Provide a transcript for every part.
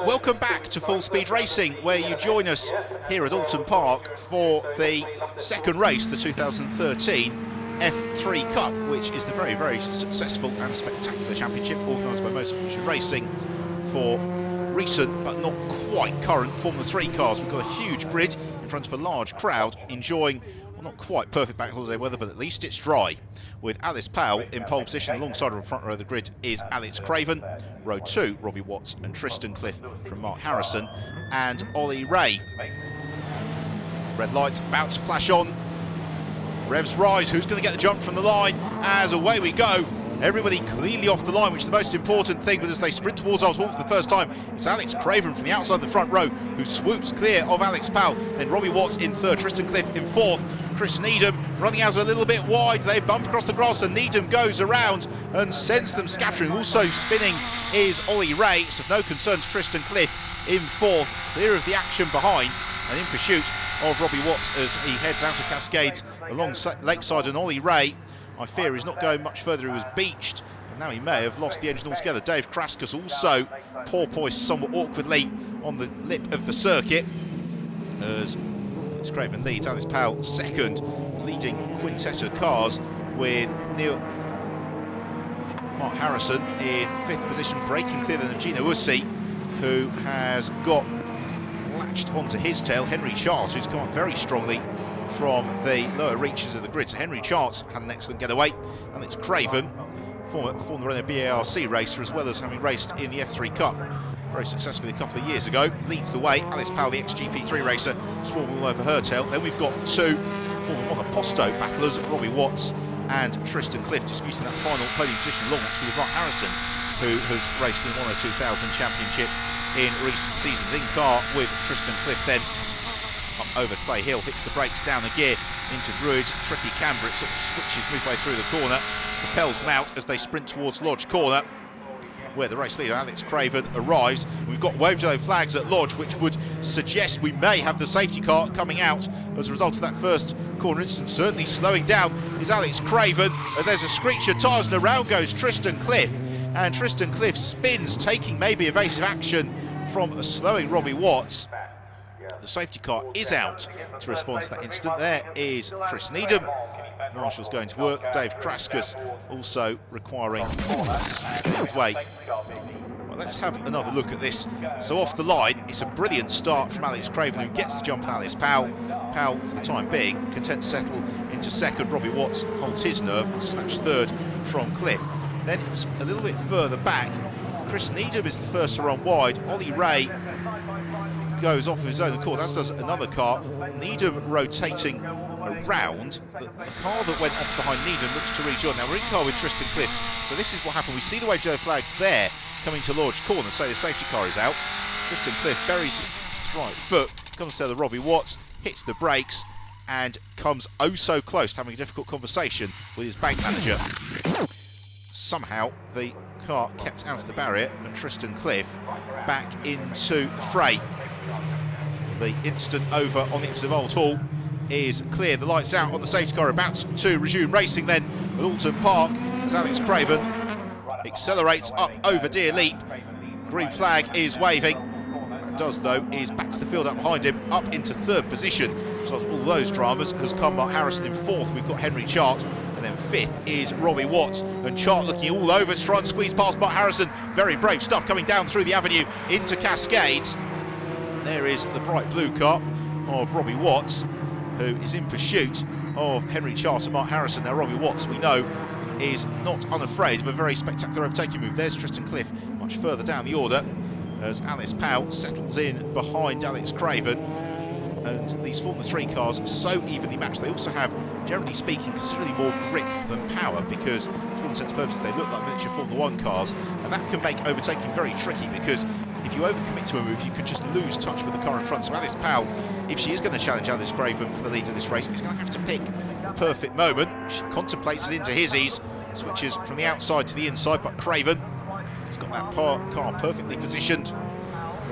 Welcome back to Full Speed Racing, where you join us here at Oulton Park for the second race, the 2013 F3 Cup, which is the very, very successful and spectacular championship organised by Motor Racing for recent but not quite current Formula 3 cars. We've got a huge grid in front of a large crowd enjoying, well, not quite perfect bank holiday weather, but at least it's dry. With Alice Powell in pole position alongside her in front row of the grid is Alex Craven, row 2 Robbie Watts and Tristan Cliff from Mark Harrison, and Ollie Ray. Red lights about to flash on, revs rise. Who's going to get the jump from the line? As away we go, everybody cleanly off the line, which is the most important thing. But as they sprint towards Oulton Park for the first time, it's Alex Craven from the outside of the front row who swoops clear of Alex Powell. Then Robbie Watts in third, Tristan Cliff in fourth. Chris Needham running out a little bit wide. They bump across the grass and Needham goes around and sends them scattering. Also spinning is Ollie Ray, so no concern to Tristan Cliff in fourth, clear of the action behind and in pursuit of Robbie Watts as he heads out of Cascades along Lakeside. And Ollie Ray, I fear, is not going much further. He was beached, and now he may have lost the engine altogether. Dave Kraskus also porpoised somewhat awkwardly on the lip of the circuit as Alex Craven leads. Alice Powell second, leading quintet of cars with Mark Harrison in fifth position, breaking clear than Gino Ussi, who has got latched onto his tail Henry Charles, who's come up very strongly from the lower reaches of the grid. So Henry Charles had an excellent getaway. Alex Craven, former Renault BARC racer, as well as having raced in the F3 Cup very successfully a couple of years ago, leads the way. Alice Powell, the ex-GP3 racer, swarming all over her tail. Then we've got two Formula 1 Aposto battlers, Robbie Watts and Tristan Cliff, disputing that final podium position along actually with Mark Harrison, who has raced in the 102,000 Championship in recent seasons. In car with Tristan Cliff, then up over Clay Hill, hits the brakes down the gear into Druids, tricky camber, it sort of switches midway through the corner, propels them out as they sprint towards Lodge Corner, where the race leader Alex Craven arrives. We've got wave yellow flags at Lodge, which would suggest we may have the safety car coming out as a result of that first corner instance. Certainly slowing down is Alex Craven. There's a screech of tyres and around goes Tristan Cliff, and Tristan Cliff spins, taking maybe evasive action from a slowing Robbie Watts. The safety car is out to respond to that incident. There is Chris Needham. Marshall's going to work. Dave Kraskus also requiring field way. Well, let's have another look at this. So off the line, it's a brilliant start from Alex Craven, who gets the jump on Alice Powell. Powell, for the time being, content to settle into second. Robbie Watts holds his nerve and snatches third from Cliff. Then it's a little bit further back. Chris Needham is the first to run wide. Ollie Ray goes off of his own accord, as does another car. Needham rotating around. The car that went off behind Needham looks to rejoin. Now we're in car with Tristan Cliff, so this is what happened. We see the wave yellow flags there coming to Lodge Corner, say the safety car is out. Tristan Cliff buries his right foot, comes to the Robbie Watts, hits the brakes and comes oh so close to having a difficult conversation with his bank manager. Somehow the car kept out of the barrier and Tristan Cliff back into the fray. The incident over on the exit of Old Hall is clear. The lights out on the safety car, about to resume racing then at Oulton Park as Alex Craven accelerates up over Deer Leap. Green flag is waving. That does, though, is back to the field up behind him, up into third position. So all those dramas has come Mark Harrison in fourth. We've got Henry Chart, and then fifth is Robbie Watts. And Chart looking all over to try and squeeze past Mark Harrison. Very brave stuff coming down through the avenue into Cascades. There is the bright blue car of Robbie Watts, who is in pursuit of Henry Chart and Mark Harrison. Now Robbie Watts, we know, is not unafraid of a very spectacular overtaking move. There's Tristan Cliff much further down the order as Alice Powell settles in behind Alex Craven. And these Formula 3 cars are so evenly matched. They also have, generally speaking, considerably more grip than power, because to all intents and purposes they look like miniature Formula 1 cars, and that can make overtaking very tricky, because if you overcommit to a move you could just lose touch with the car in front. So Alice Powell, if she is going to challenge Alice Craven for the lead of this race, is going to have to pick the perfect moment. She contemplates it into his ease, switches from the outside to the inside, but Craven has got that car perfectly positioned.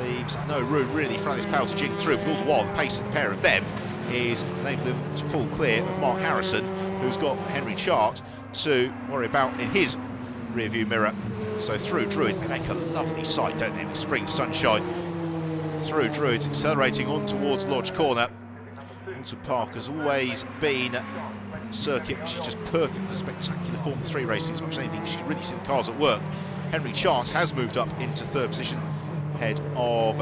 Leaves no room really for Alice Powell to jink through, but all the while the pace of the pair of them is enabling them to pull clear of Mark Harrison, who's got Henry Chart to worry about in his rear view mirror. So through Druids, they make a lovely sight, don't they, with spring sunshine. Through Druids, accelerating on towards Lodge Corner. Oulton Park has always been a circuit which is just perfect for spectacular Formula 3 racing. As much as anything, you should really see the cars at work. Henry Chart has moved up into third position, ahead of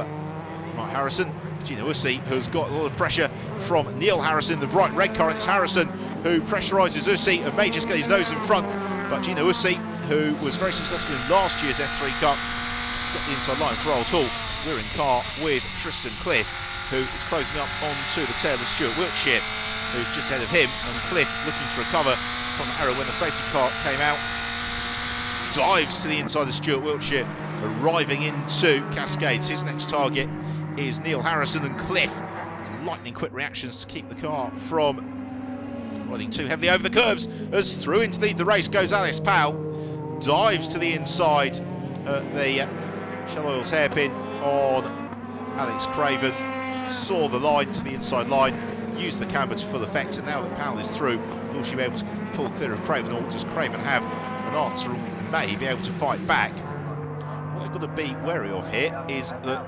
Mark Harrison. Gino Ussi has got a lot of pressure from Neil Harrison, the bright red car. It's Harrison who pressuриses Ussi and may just get his nose in front. But Gino Ussi, who was very successful in last year's F3 Cup, has got the inside line for Oulton. We're in car with Tristan Cliff, who is closing up onto the tail of Stuart Wiltshire, who's just ahead of him, and Cliff looking to recover from the error when the safety car came out. Dives to the inside of Stuart Wiltshire, arriving into Cascades. His next target is Neil Harrison, and Cliff, lightning quick reactions to keep the car from running too heavily over the curbs. As through into the race goes Alice Powell, dives to the inside at the Shell Oils hairpin on Alex Craven, saw the line to the inside line, used the camber to full effect, and now that Powell is through, will she be able to pull clear of Craven, or does Craven have an answer and may be able to fight back? What they've got to be wary of here is that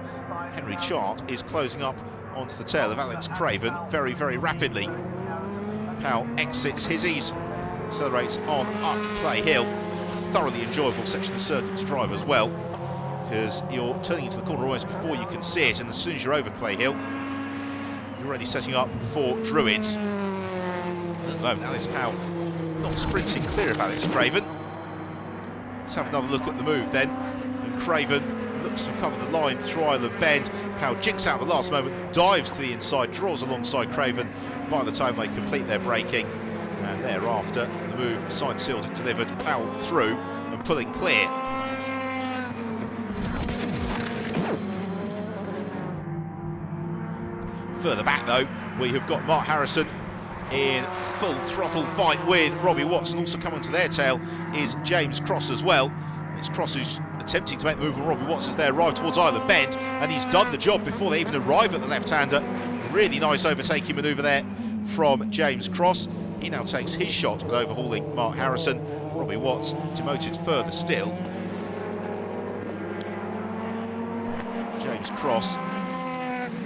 Henry Chart is closing up onto the tail of Alex Craven very, very rapidly. Powell exits his ease, accelerates on up Clay Hill. Thoroughly enjoyable section of the circuit to drive as well, because you're turning into the corner almost before you can see it, and as soon as you're over Clay Hill, you're already setting up for Druids. At the moment, Alice Powell not sprinting clear of Alex Craven. Let's have another look at the move then. And Craven looks to cover the line through Island Bend. Powell jinks out at the last moment, dives to the inside, draws alongside Craven. By the time they complete their braking, and thereafter the move signed, sealed and delivered. Powell through and pulling clear. Further back though, we have got Mark Harrison in full throttle fight with Robbie Watts, and also coming to their tail is James Cross as well. It's Cross who's attempting to make the move on Robbie Watts as they arrive towards Island Bend, and he's done the job before they even arrive at the left-hander. Really nice overtaking manoeuvre there from James Cross. He now takes his shot at overhauling Mark Harrison. Robbie Watts demoted further still. James Cross,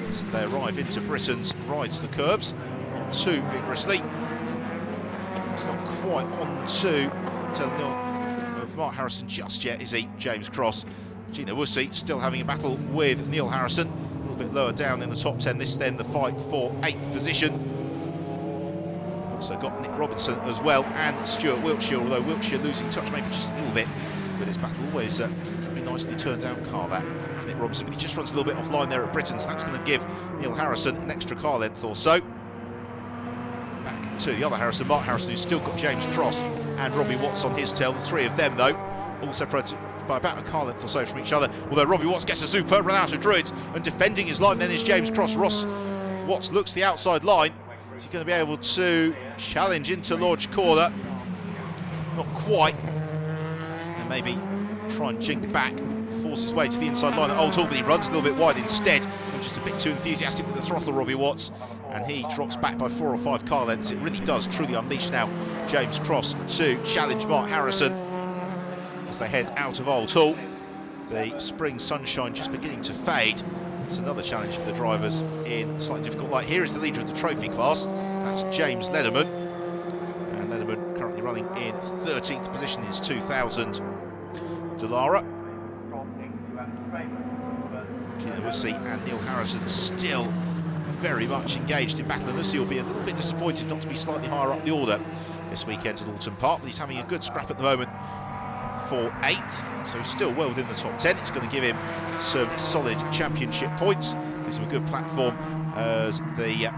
as they arrive into Britain's, rides the curbs, not too vigorously. He's not quite on to telling of Mark Harrison just yet, is he, James Cross? Gino Ussi still having a battle with Neil Harrison, a little bit lower down in the top 10. This then the fight for 8th position. Also got Nick Robinson as well, and Stuart Wiltshire, although Wiltshire losing touch maybe just a little bit with his battle. Always a very nicely turned down car, that, for Nick Robinson, but he just runs a little bit offline there at Britain, so that's going to give Neil Harrison an extra car length or so. Back to the other Harrison, Mark Harrison, who's still got James Cross and Robbie Watts on his tail. The three of them, though, all separated by about a car length or so from each other, although Robbie Watts gets a superb run out of Druids, and defending his line then is James Cross. Ross Watts looks the outside line. Is he going to be able to challenge into Lodge Corner? Not quite. And maybe try and jink back, force his way to the inside line at Oulton, but he runs a little bit wide instead. And just a bit too enthusiastic with the throttle, Robbie Watts. And he drops back by 4 or 5 car lengths. It really does truly unleash now James Cross to challenge Mark Harrison as they head out of Oulton. The spring sunshine just beginning to fade. It's another challenge for the drivers in a slightly difficult light. Here is the leader of the trophy class. That's James Lederman. And Lederman currently running in 13th position in his 2000 Dallara. Gino Ussi and Neil Harrison still very much engaged in battle, and Ussi will be a little bit disappointed not to be slightly higher up the order this weekend at Oulton Park, but he's having a good scrap at the moment for 8th, so he's still well within the top 10. It's going to give him some solid championship points, gives him a good platform as the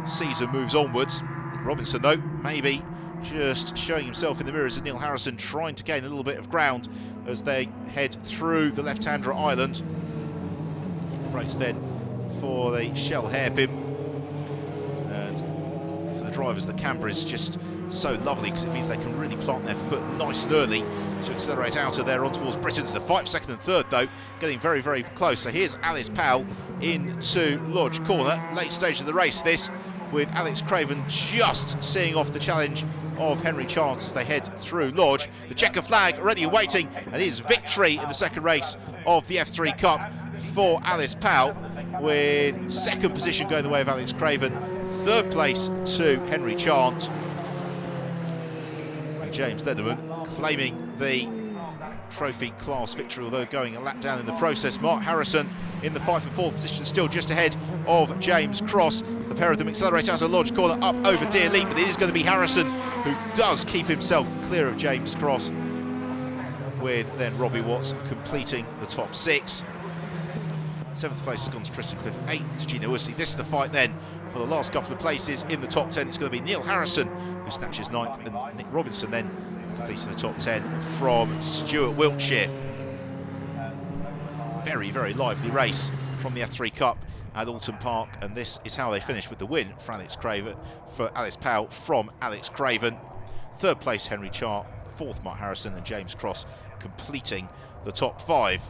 season moves onwards. Robinson, though, maybe just showing himself in the mirrors of Neil Harrison, trying to gain a little bit of ground as they head through the left-hander island. The brakes then for the Shell hairpin, and for the drivers the camber is just so lovely because it means they can really plant their foot nice and early to accelerate out of there on towards Britain. To the fight for 2nd and 3rd though, getting very, very close. So here's Alice Powell into Lodge Corner, late stage of the race this, with Alex Craven just seeing off the challenge of Henry Chance as they head through Lodge. The checker flag already awaiting, and it is victory in the second race of the F3 Cup for Alice Powell, with second position going the way of Alex Craven, third place to Henry Chant, and James Lederman claiming the trophy class victory, although going a lap down in the process. Mark Harrison in the fight for fourth position, still just ahead of James Cross. The pair of them accelerate out of Lodge corner up over Deer Leap, but it is going to be Harrison who does keep himself clear of James Cross, with then Robbie Watts completing the top six. Seventh place has gone to Tristan Cliff, eighth to Gino Ussy. This is the fight then for the last couple of places in the top 10. It's going to be Neil Harrison who snatches ninth, and Nick Robinson then completing the top 10 from Stuart Wiltshire. Very, very lively race from the F3 Cup at Oulton Park, and this is how they finish, with the win for Alice Powell from Alex Craven. Third place Henry Chart, fourth Mark Harrison, and James Cross completing the top five.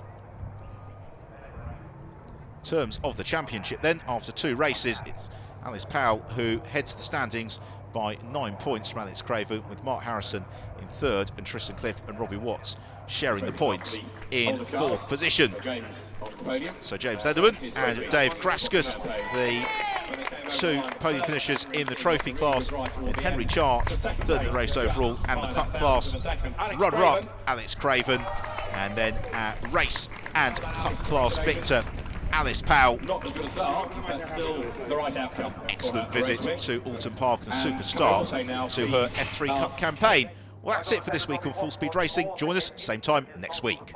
In terms of the championship then, after two races, it's Alice Powell who heads the standings by 9 points from Alex Craven, with Mark Harrison in third and Tristan Cliff and Robbie Watts sharing the points in fourth position. So James Lederman and Dave Kraskus, the two podium finishers in the trophy class, and Henry Chart third in the race overall, and the cup class runner-up Alex Craven, and then race and cup class victor Alice Powell. Not as good a start, but still the right outcome. Excellent visit to Oulton Park and super start to her F3 Cup campaign. Well, that's it for this week on Full Speed Racing. Join us same time next week.